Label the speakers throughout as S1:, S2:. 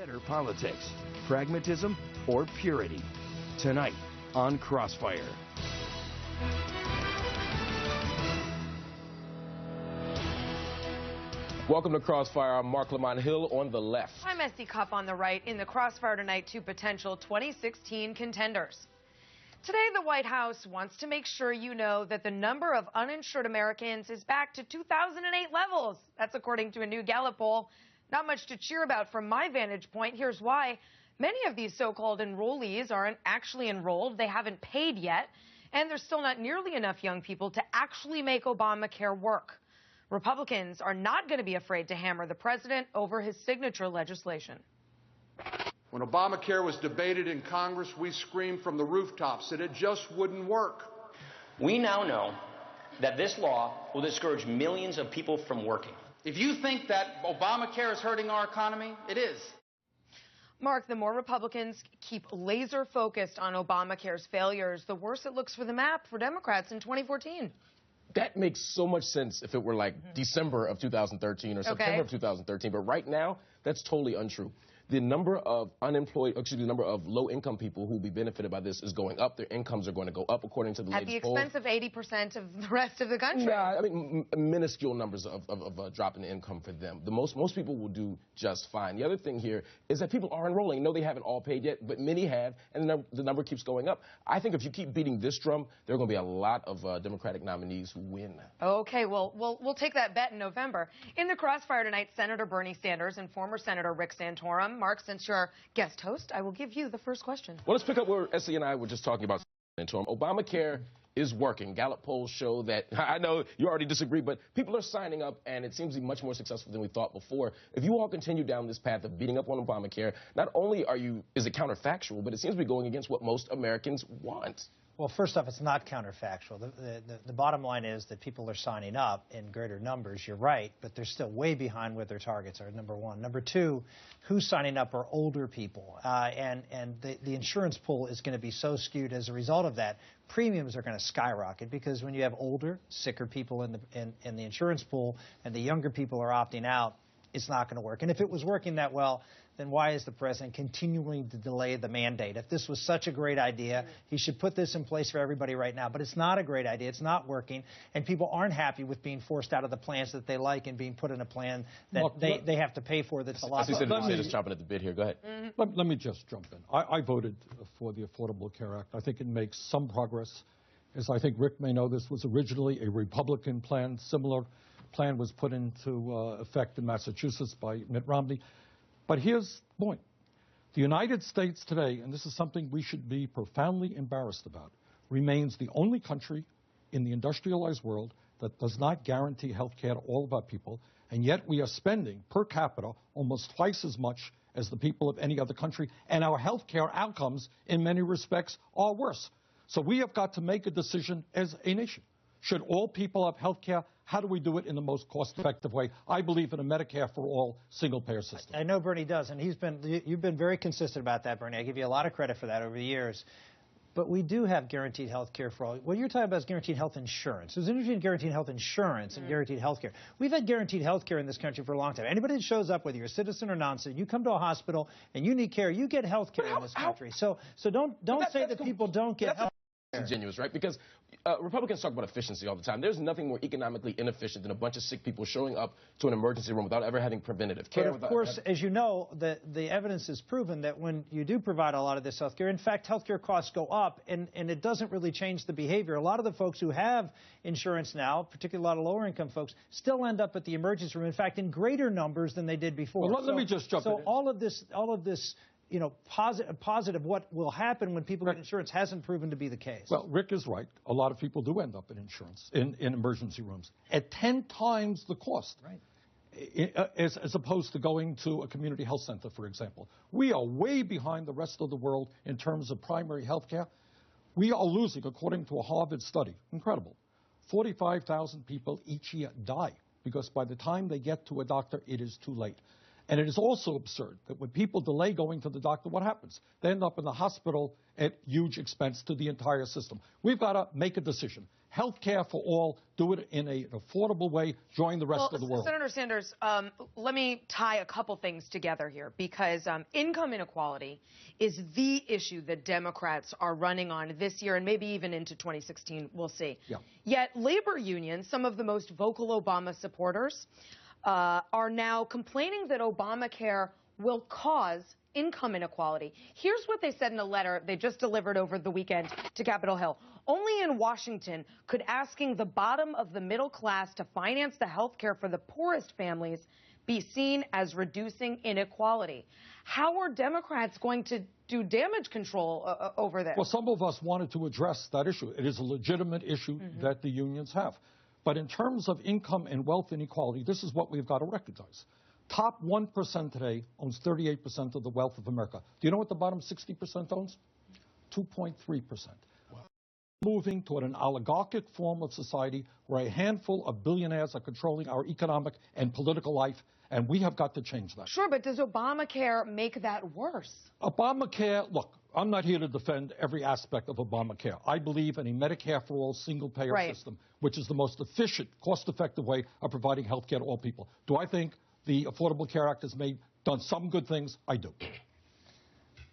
S1: better politics, pragmatism, or purity? Tonight on Crossfire.
S2: Welcome to Crossfire. I'm Mark Lamont Hill on the left.
S3: I'm Esty Cupp on the right. In the Crossfire tonight, two potential 2016 contenders. Today, the White House wants to make sure you know that the number of uninsured Americans is back to 2008 levels. That's according to a new Gallup poll. Not much to cheer about from my vantage point. Here's why. Many of these so-called enrollees aren't actually enrolled. They haven't paid yet. And there's still not nearly enough young people to actually make Obamacare work. Republicans are not going to be afraid to hammer the president over his signature legislation.
S4: When Obamacare was debated in Congress, we screamed from the rooftops that it just wouldn't work.
S5: We now know that this law will discourage millions of people from working.
S6: If you think that Obamacare is hurting our economy, it is.
S3: Mark, the more Republicans keep laser focused on Obamacare's failures, the worse it looks for the map for Democrats in 2014.
S2: That makes so much sense if it were like December of 2013 or September of 2013. But right now, that's totally untrue. The number of the number of low-income people who will be benefited by this is going up. Their incomes are going to go up, according to the latest poll.
S3: At the expense of 80% of the rest of the country.
S2: Yeah, I mean, minuscule numbers of a drop in income for them. Most people will do just fine. The other thing here is that people are enrolling. No, they haven't all paid yet, but many have, and the number keeps going up. I think if you keep beating this drum, there are going to be a lot of Democratic nominees who win.
S3: Okay, well, we'll take that bet in November. In the Crossfire tonight, Senator Bernie Sanders and former Senator Rick Santorum. Mark, since you're guest host, I will give you the first question.
S2: Well, let's pick up where Essie and I were just talking about. Obamacare is working. Gallup polls show that. I know you already disagree, but people are signing up, and it seems to be much more successful than we thought before. If you all continue down this path of beating up on Obamacare, not only is it counterfactual, but it seems to be going against what most Americans want.
S7: Well, first off, it's not counterfactual. The bottom line is that people are signing up in greater numbers. You're right, but they're still way behind what their targets are, number one. Number two, who's signing up are older people, and the insurance pool is going to be so skewed as a result of that. Premiums are going to skyrocket because when you have older, sicker people in the insurance pool and the younger people are opting out, it's not going to work. And if it was working that well, then why is the president continuing to delay the mandate? If this was such a great idea, he should put this in place for everybody right now. But it's not a great idea. It's not working. And people aren't happy with being forced out of the plans that they like and being put in a plan that they have to pay for that's a lot.
S2: Just chopping at the bit here. Go ahead.
S8: Let me just jump in. I voted for the Affordable Care Act. I think it makes some progress. As I think Rick may know, this was originally a Republican plan. Similar plan was put into effect in Massachusetts by Mitt Romney. But here's the point. The United States today, and this is something we should be profoundly embarrassed about, remains the only country in the industrialized world that does not guarantee health care to all of our people, and yet we are spending per capita almost twice as much as the people of any other country, and our health care outcomes in many respects are worse. So we have got to make a decision as a nation. Should all people have health care? How do we do it in the most cost-effective way? I believe in a Medicare for all single-payer system.
S7: I know Bernie does, and you've been very consistent about that, Bernie. I give you a lot of credit for that over the years. But we do have guaranteed health care for all. What you're talking about is guaranteed health insurance. There's an between guaranteed health insurance and guaranteed health care. We've had guaranteed health care in this country for a long time. Anybody that shows up, whether you're a citizen or non-citizen, you come to a hospital and you need care, you get health care in this country. So don't say that people don't get health care.
S2: Ingenuous, right? Because Republicans talk about efficiency all the time. There's nothing more economically inefficient than a bunch of sick people showing up to an emergency room without ever having preventative care.
S7: But of course, as you know, the evidence has proven that when you do provide a lot of this health care, in fact, health care costs go up, and it doesn't really change the behavior. A lot of the folks who have insurance now, particularly a lot of lower-income folks, still end up at the emergency room, in fact, in greater numbers than they did before.
S8: Well, let me just jump in.
S7: So all of this, you know, positive what will happen when people get insurance hasn't proven to be the case.
S8: Well, Rick is right. A lot of people do end up in insurance, in emergency rooms, at 10 times the cost. Right. As opposed to going to a community health center, for example. We are way behind the rest of the world in terms of primary health care. We are losing, according to a Harvard study, incredible, 45,000 people each year die because by the time they get to a doctor, it is too late. And it is also absurd that when people delay going to the doctor, what happens? They end up in the hospital at huge expense to the entire system. We've got to make a decision. Health care for all, do it in an affordable way, join the rest of the world.
S3: Senator Sanders, let me tie a couple things together here, because income inequality is the issue that Democrats are running on this year and maybe even into 2016. We'll see.
S8: Yeah.
S3: Yet labor unions, some of the most vocal Obama supporters, are now complaining that Obamacare will cause income inequality. Here's what they said in a letter they just delivered over the weekend to Capitol Hill. Only in Washington could asking the bottom of the middle class to finance the health care for the poorest families be seen as reducing inequality. How are Democrats going to do damage control over this?
S8: Well, some of us wanted to address that issue. It is a legitimate issue that the unions have. But in terms of income and wealth inequality, this is what we've got to recognize. Top 1% today owns 38% of the wealth of America. Do you know what the bottom 60% owns? 2.3%. Moving toward an oligarchic form of society where a handful of billionaires are controlling our economic and political life, and we have got to change that.
S3: Sure, but does Obamacare make that worse?
S8: Obamacare, look, I'm not here to defend every aspect of Obamacare. I believe in a Medicare for all single-payer system, which is the most efficient, cost-effective way of providing health care to all people. Do I think the Affordable Care Act has done some good things? I do.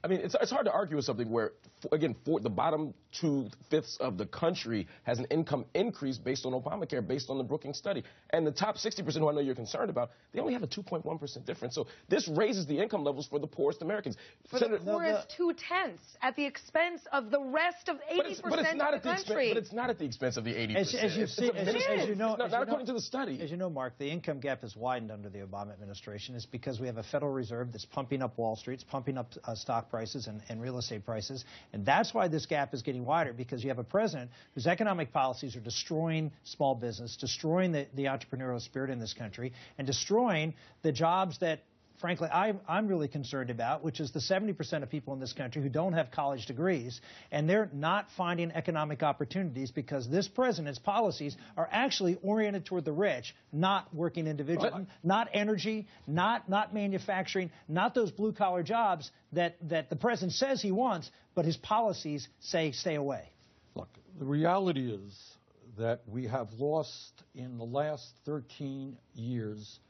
S2: I mean, it's hard to argue with something where, again, for the bottom 2/5 of the country has an income increase based on Obamacare, based on the Brookings study. And the top 60%, who I know you're concerned about, they only have a 2.1% difference. So this raises the income levels for the poorest Americans.
S3: For the poorest 2/10 at the expense of the rest of 80% of the country.
S2: But it's not at the expense of the 80%.
S7: As you know,
S2: not according to the study.
S7: As you know, Mark, the income gap has widened under the Obama administration. It's because we have a Federal Reserve that's pumping up Wall Street, it's pumping up stock prices and real estate prices. And that's why this gap is getting wider, because you have a president whose economic policies are destroying small business, destroying the entrepreneurial spirit in this country, and destroying the jobs that, frankly, I'm really concerned about, which is the 70% of people in this country who don't have college degrees, and they're not finding economic opportunities because this president's policies are actually oriented toward the rich, not working individuals, not energy, not manufacturing, not those blue-collar jobs that the president says he wants, but his policies say stay away.
S8: Look, the reality is that we have lost in the last 13 years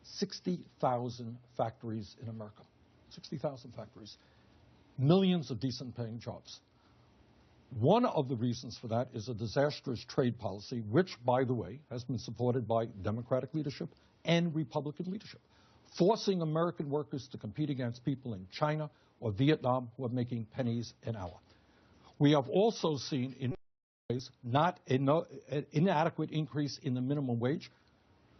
S8: 60,000 factories in America. 60,000 factories. Millions of decent-paying jobs. One of the reasons for that is a disastrous trade policy, which, by the way, has been supported by Democratic leadership and Republican leadership, forcing American workers to compete against people in China or Vietnam who are making pennies an hour. We have also seen, in ways, not an inadequate increase in the minimum wage,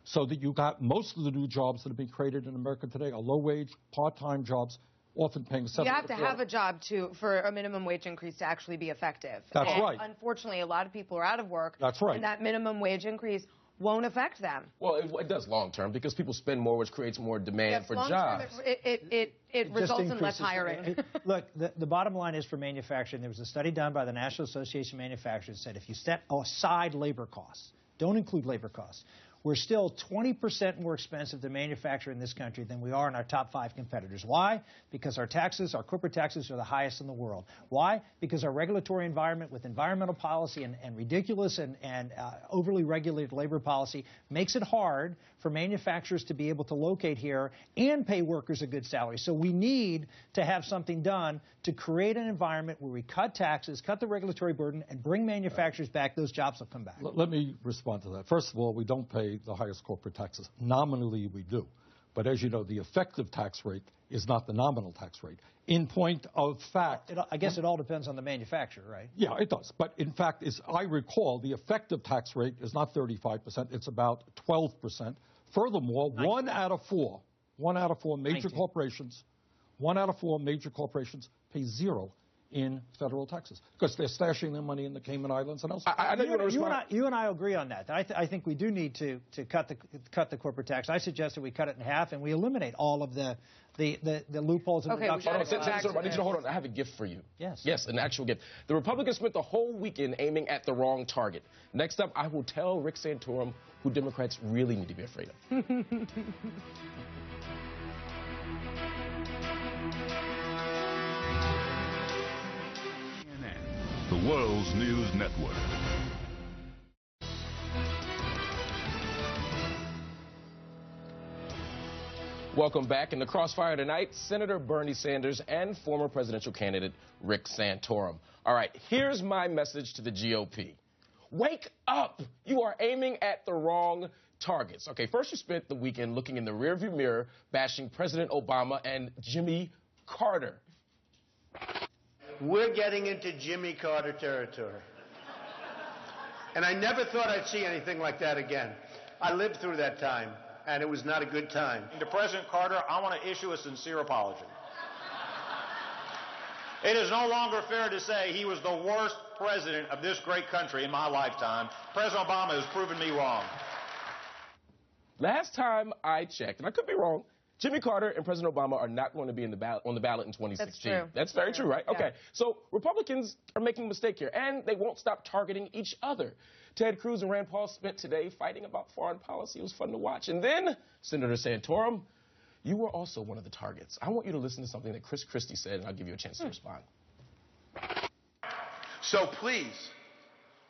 S8: so that you got most of the new jobs that have been created in America today are low-wage, part-time jobs, often paying $7.
S3: You have to have a job for a minimum wage increase to actually be effective.
S8: That's right.
S3: Unfortunately, a lot of people are out of work.
S8: That's right.
S3: And that minimum wage increase won't affect them.
S2: Well, it does long-term, because people spend more, which creates more demand for jobs.
S3: It results in less hiring.
S7: Look, the bottom line is for manufacturing, there was a study done by the National Association of Manufacturers that said if you set aside labor costs, don't include labor costs, we're still 20% more expensive to manufacture in this country than we are in our top 5 competitors. Why? Because our taxes, our corporate taxes, are the highest in the world. Why? Because our regulatory environment with environmental policy and ridiculous and overly regulated labor policy makes it hard for manufacturers to be able to locate here and pay workers a good salary. So we need to have something done to create an environment where we cut taxes, cut the regulatory burden, and bring manufacturers back. Those jobs will come back.
S8: Let me respond to that. First of all, we don't pay the highest corporate taxes. Nominally, we do. But as you know, the effective tax rate is not the nominal tax rate. In point of fact...
S7: I guess it all depends on the manufacturer, right?
S8: Yeah, it does. But in fact, as I recall, the effective tax rate is not 35%. It's about 12%. Furthermore, 19. one out of four major
S7: 19.
S8: corporations pay zero in federal taxes because they're stashing their money in the Cayman Islands and elsewhere.
S7: You and I agree on that. I think we do need to cut the corporate tax. I suggested we cut it in half and we eliminate all of the loopholes in the deduction.
S2: I need you to hold on. I have a gift for you.
S7: Yes.
S2: Yes, an actual gift. The Republicans spent the whole weekend aiming at the wrong target. Next up, I will tell Rick Santorum who Democrats really need to be afraid of.
S9: world's news network.
S2: Welcome back. In the Crossfire tonight, Senator Bernie Sanders and former presidential candidate Rick Santorum. All right, here's my message to the GOP. Wake up! You are aiming at the wrong targets. Okay, first you spent the weekend looking in the rearview mirror, bashing President Obama and Jimmy Carter.
S10: We're getting into Jimmy Carter territory. And I never thought I'd see anything like that again. I lived through that time, and it was not a good time.
S6: To President Carter, I want to issue a sincere apology. It is no longer fair to say he was the worst president of this great country in my lifetime. President Obama has proven me wrong.
S2: Last time I checked, and I could be wrong, Jimmy Carter and President Obama are not going to be on the ballot in 2016.
S3: That's true.
S2: That's very true, right?
S3: Yeah.
S2: Okay. So Republicans are making a mistake here, and they won't stop targeting each other. Ted Cruz and Rand Paul spent today fighting about foreign policy. It was fun to watch. And then, Senator Santorum, you were also one of the targets. I want you to listen to something that Chris Christie said, and I'll give you a chance to respond.
S11: So please,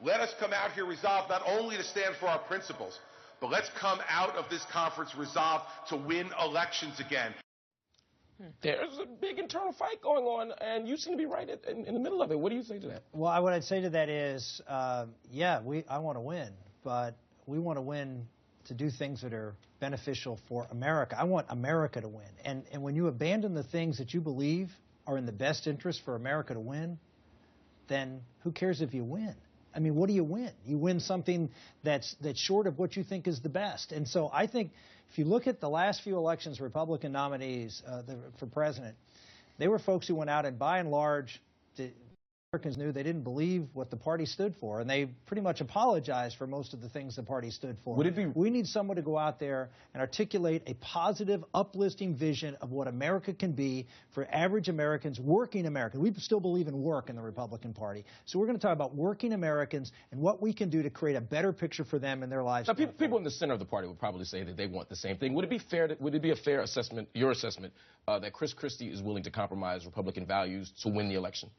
S11: let us come out here resolved not only to stand for our principles, but let's come out of this conference resolved to win elections again.
S2: There's a big internal fight going on, and you seem to be right in the middle of it. What do you say to that?
S7: Well, what I'd say to that is, yeah, I want to win, but we want to win to do things that are beneficial for America. I want America to win. And when you abandon the things that you believe are in the best interest for America to win, then who cares if you win? I mean, what do you win? You win something that's short of what you think is the best. And so I think if you look at the last few elections, Republican nominees for president, they were folks who went out and by and large, Americans knew they didn't believe what the party stood for, and they pretty much apologized for most of the things the party stood for. We need someone to go out there and articulate a positive, uplifting vision of what America can be for average Americans, working Americans. We still believe in work in the Republican Party. So we're going to talk about working Americans and what we can do to create a better picture for them in their lives.
S2: Now, people in the center of the party would probably say that they want the same thing. Would it be fair? Would it be a fair assessment, your assessment, that Chris Christie is willing to compromise Republican values to win the election?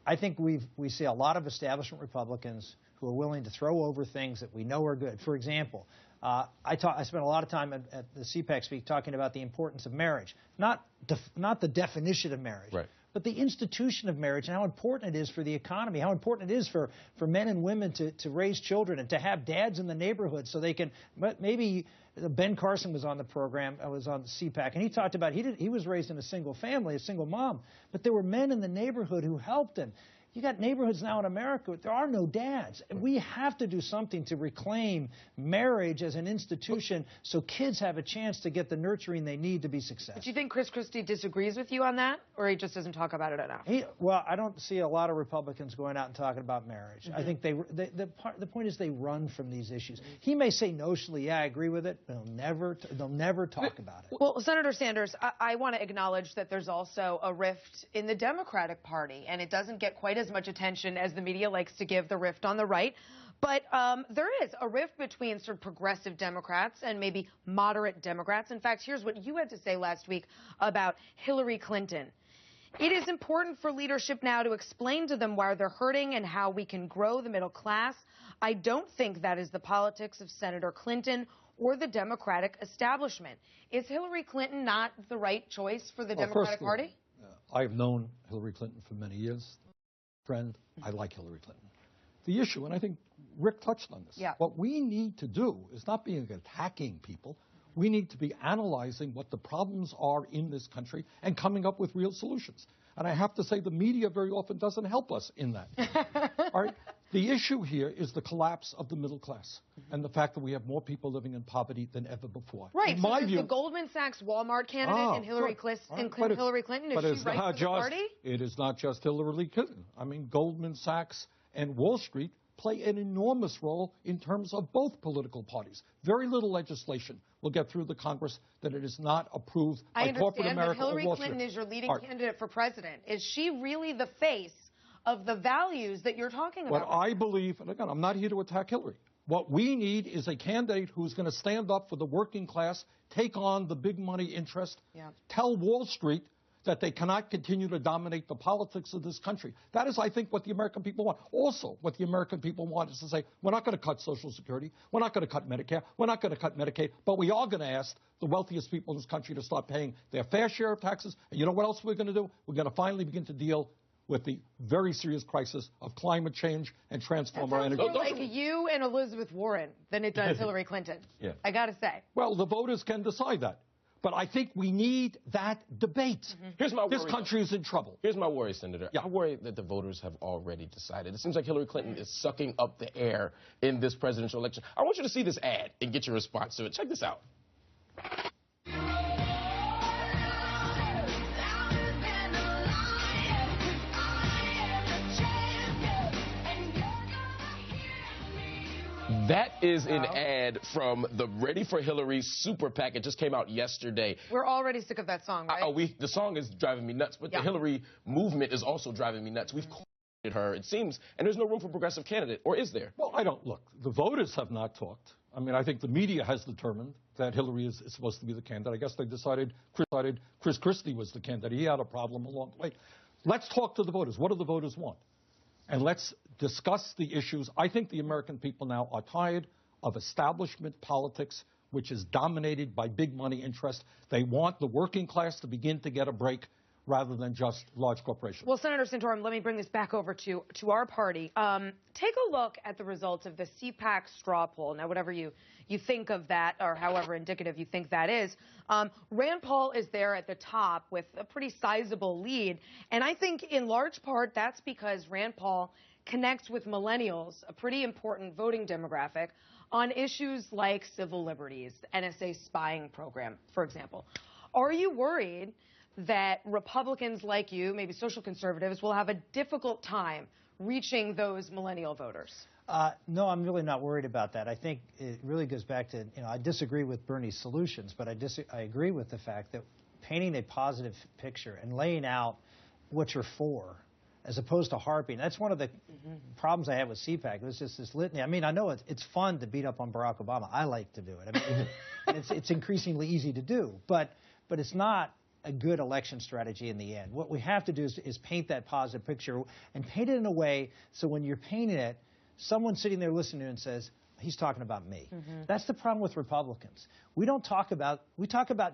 S7: I think we see a lot of establishment Republicans who are willing to throw over things that we know are good. For example, I spent a lot of time at the CPAC speak talking about the importance of marriage, not the definition of marriage,
S2: right,
S7: but the institution of marriage and how important it is for the economy, how important it is for men and women to raise children and to have dads in the neighborhood so they can maybe. Ben Carson was on the program, was on the CPAC, and he talked about he was raised in a single family, a single mom, but there were men in the neighborhood who helped him. You got neighborhoods now in America, there are no dads. And we have to do something to reclaim marriage as an institution so kids have a chance to get the nurturing they need to be successful.
S3: Do you think Chris Christie disagrees with you on that, or he just doesn't talk about it enough?
S7: Well, I don't see a lot of Republicans going out and talking about marriage. I think the point is they run from these issues. He may say notionally, yeah, I agree with it, but they'll never talk about it.
S3: Well, Senator Sanders, I want to acknowledge that there's also a rift in the Democratic Party, and it doesn't get quite as much attention as the media likes to give the rift on the right. But there is a rift between sort of progressive Democrats and maybe moderate Democrats. In fact, here's what you had to say last week about Hillary Clinton. It is important for leadership now to explain to them why they're hurting and how we can grow the middle class. I don't think that is the politics of Senator Clinton or the Democratic establishment. Is Hillary Clinton not the right choice for the Democratic Party?
S8: I've known Hillary Clinton for many years. Friend, I like Hillary Clinton. The issue, and I think Rick touched on this, what we need to do is not be attacking people. We need to be analyzing what the problems are in this country and coming up with real solutions. And I have to say the media very often doesn't help us in that. All right? The issue here is the collapse of the middle class and the fact that we have more people living in poverty than ever before.
S3: Right. So is the Goldman Sachs Walmart candidate and Hillary Clinton, Hillary Clinton, is she right for the party?
S8: It is not just Hillary Clinton. I mean, Goldman Sachs and Wall Street play an enormous role in terms of both political parties. Very little legislation will get through the Congress that it is not approved by corporate America or Wall Street.
S3: Hillary Clinton is your leading candidate for president. Is she really the face of the values that you're talking about?
S8: What I believe, and again, I'm not here to attack Hillary. What we need is a candidate who's going to stand up for the working class, take on the big money interest, tell Wall Street that they cannot continue to dominate the politics of this country. That is, I think, what the American people want. Also, what the American people want is to say, we're not going to cut Social Security, we're not going to cut Medicare, we're not going to cut Medicaid, but we are going to ask the wealthiest people in this country to start paying their fair share of taxes. And you know what else we're going to do? We're going to finally begin to deal with the very serious crisis of climate change and transform our energy.
S3: More like you and Elizabeth Warren than it does Hillary Clinton.
S2: Yeah.
S3: I got to say.
S8: Well, the voters can decide that. But I think we need that debate.
S2: Here's my worry.
S8: This country is in trouble.
S2: Here's my worry, Senator. I worry that the voters have already decided. It seems like Hillary Clinton is sucking up the air in this presidential election. I want you to see this ad and get your response to it. Check this out. That is an ad from the Ready for Hillary super PAC. It just came out yesterday.
S3: We're already sick of that song, right?
S2: The song is driving me nuts, but the Hillary movement is also driving me nuts. We've cornered her, it seems, and there's no room for progressive candidate, or is there?
S8: Well, look, the voters have not talked. I mean, I think the media has determined that Hillary is supposed to be the candidate. I guess they decided Chris Christie was the candidate. He had a problem along the way. Let's talk to the voters. What do the voters want? And let's discuss the issues. I think the American people now are tired of establishment politics, which is dominated by big money interests. They want the working class to begin to get a break rather than just large corporations.
S3: Well, Senator Santorum, let me bring this back over to our party. Take a look at the results of the CPAC straw poll. Now, whatever you think of that, or however indicative you think that is, Rand Paul is there at the top with a pretty sizable lead. And I think in large part that's because Rand Paul connects with millennials, a pretty important voting demographic, on issues like civil liberties, NSA spying program, for example. Are you worried that Republicans like you, maybe social conservatives, will have a difficult time reaching those millennial voters?
S7: No, I'm really not worried about that. I think it really goes back to, I disagree with Bernie's solutions, but I agree with the fact that painting a positive picture and laying out what you're for, as opposed to harping. That's one of the problems I had with CPAC. It was just this litany. I mean, I know it's fun to beat up on Barack Obama. I like to do it. I mean, it's increasingly easy to do, but it's not a good election strategy in the end. What we have to do is paint that positive picture and paint it in a way so when you're painting it, someone sitting there listening to it and says, he's talking about me. That's the problem with Republicans. We talk about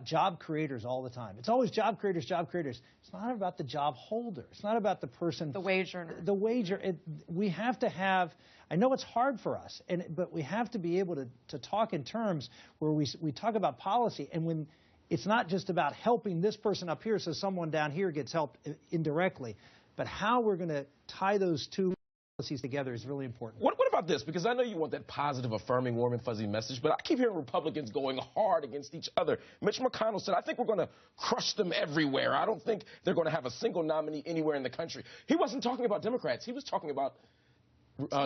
S7: job creators all the time. It's always job creators, job creators. It's not about the job holder. It's not about the person.
S3: The wage earner.
S7: The wage earner. We have to have, I know it's hard for us, but we have to be able to talk in terms where we talk about policy, and when it's not just about helping this person up here so someone down here gets helped indirectly, but how we're going to tie those two policies together is really important.
S2: What about this? Because I know you want that positive, affirming, warm and fuzzy message, but I keep hearing Republicans going hard against each other. Mitch McConnell said, I think we're going to crush them everywhere. I don't think they're going to have a single nominee anywhere in the country. He wasn't talking about Democrats. He was talking about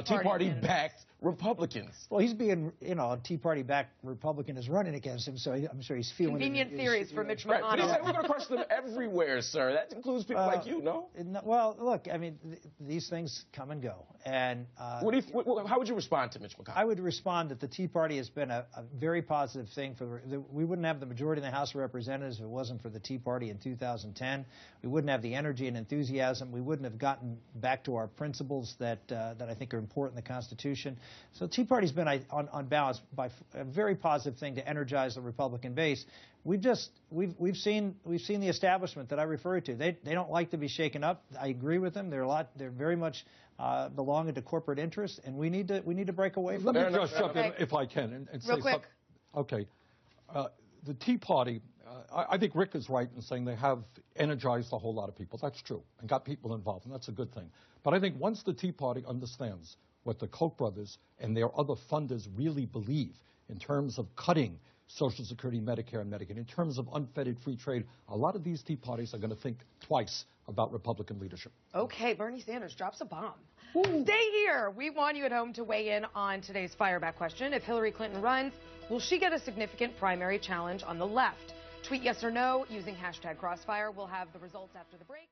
S2: Tea Party-backed Republicans.
S7: Well, he's being, a Tea Party-backed Republican is running against him, so I'm sure he's feeling
S3: convenient theories for Mitch McConnell.
S2: Right. But he said we're going to crush them everywhere, sir. That includes people like you, no?
S7: Well, look, I mean, these things come and go. And
S2: how would you respond to Mitch McConnell?
S7: I would respond that the Tea Party has been a very positive thing. We wouldn't have the majority in the House of Representatives if it wasn't for the Tea Party in 2010. We wouldn't have the energy and enthusiasm. We wouldn't have gotten back to our principles that I think are important in the Constitution. So Tea Party's been, on balance, by a very positive thing to energize the Republican base. We've seen the establishment that I referred to. They don't like to be shaken up. I agree with them. They're very much belonging to corporate interests, and we need to break away from
S8: Let me just jump in, if I can, and say
S3: real quick.
S8: Okay. The Tea Party, I think Rick is right in saying they have energized a whole lot of people. That's true, and got people involved, and that's a good thing. But I think once the Tea Party understands what the Koch brothers and their other funders really believe in terms of cutting Social Security, Medicare, and Medicaid, in terms of unfettered free trade, a lot of these Tea Parties are going to think twice about Republican leadership.
S3: Okay, Bernie Sanders drops a bomb. Stay here. We want you at home to weigh in on today's fireback question. If Hillary Clinton runs, will she get a significant primary challenge on the left? Tweet yes or no using #Crossfire. We'll have the results after the break.